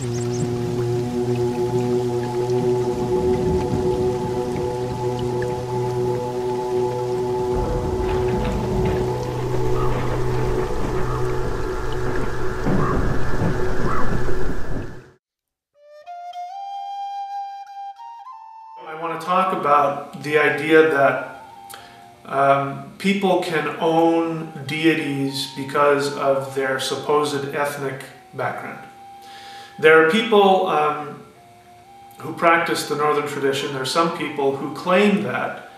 I want to talk about the idea that people can own deities because of their supposed ethnic background. There are people who practice the Northern tradition. There are some people who claim that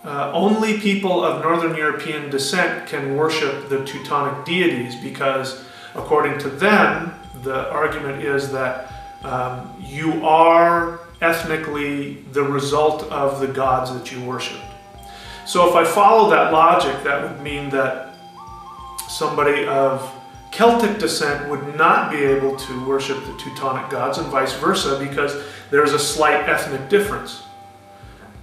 only people of Northern European descent can worship the Teutonic deities because, according to them, the argument is that you are ethnically the result of the gods that you worship. So if I follow that logic, that would mean that somebody of Celtic descent would not be able to worship the Teutonic gods and vice versa because there's a slight ethnic difference.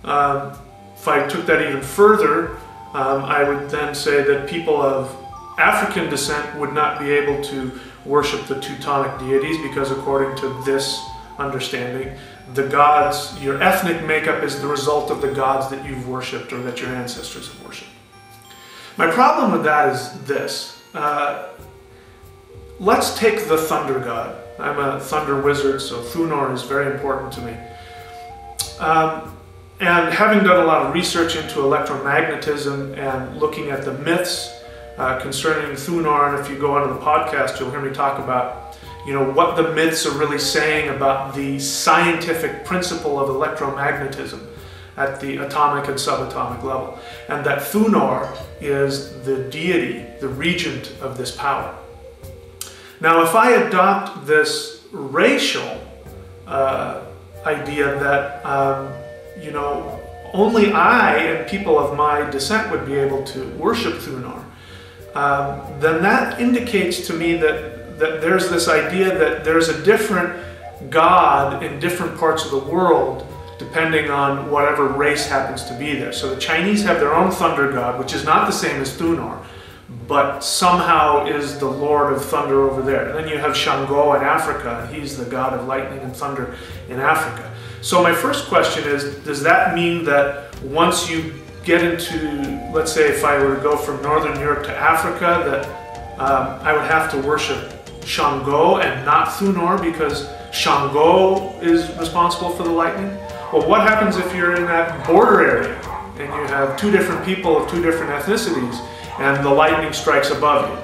If I took that even further, I would then say that people of African descent would not be able to worship the Teutonic deities because, according to this understanding, the gods, your ethnic makeup is the result of the gods that you've worshipped or that your ancestors have worshipped. My problem with that is this. Let's take the thunder god. I'm a thunder wizard, so Thunor is very important to me. And having done a lot of research into electromagnetism and looking at the myths concerning Thunor, and if you go onto the podcast, you'll hear me talk about what the myths are really saying about the scientific principle of electromagnetism at the atomic and subatomic level. And that Thunor is the deity, the regent of this power. Now, if I adopt this racial idea that, only I and people of my descent would be able to worship Thunor, then that indicates to me that there's this idea that there's a different god in different parts of the world depending on whatever race happens to be there. So the Chinese have their own thunder god, which is not the same as Thunor, but somehow is the lord of thunder over there. And then you have Shango in Africa, and he's the god of lightning and thunder in Africa. So my first question is, does that mean that once you get into, let's say if I were to go from Northern Europe to Africa, that I would have to worship Shango and not Thunor because Shango is responsible for the lightning? Well, what happens if you're in that border area and you have two different people of two different ethnicities and the lightning strikes above you?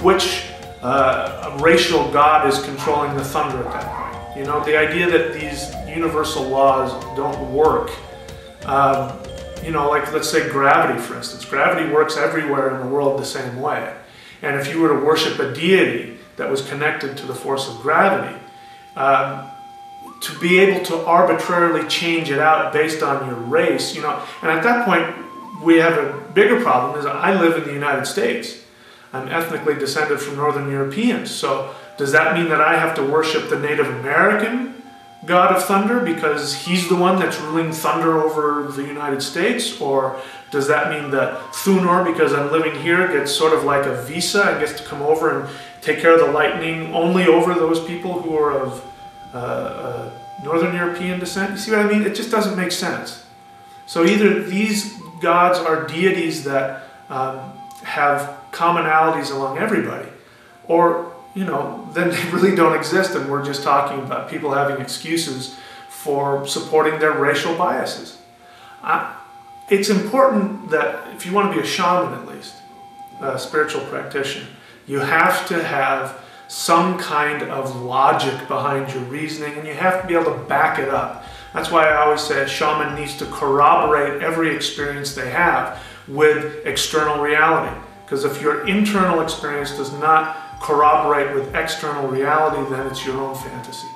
Which racial god is controlling the thunder at that point? The idea that these universal laws don't work. Like let's say gravity, for instance. Gravity works everywhere in the world the same way. And if you were to worship a deity that was connected to the force of gravity, to be able to arbitrarily change it out based on your race, and at that point we have a bigger problem is I live in the United States. I'm ethnically descended from Northern Europeans. So does that mean that I have to worship the Native American god of thunder because he's the one that's ruling thunder over the United States? Or does that mean that Thunor, because I'm living here, gets sort of like a visa and gets to come over and take care of the lightning only over those people who are of Northern European descent? You see what I mean? It just doesn't make sense. So either these gods are deities that have commonalities among everybody, or then they really don't exist and we're just talking about people having excuses for supporting their racial biases. It's important that if you want to be a shaman, at least, a spiritual practitioner, you have to have some kind of logic behind your reasoning, and you have to be able to back it up. That's why I always say a shaman needs to corroborate every experience they have with external reality. Because if your internal experience does not corroborate with external reality, then it's your own fantasy.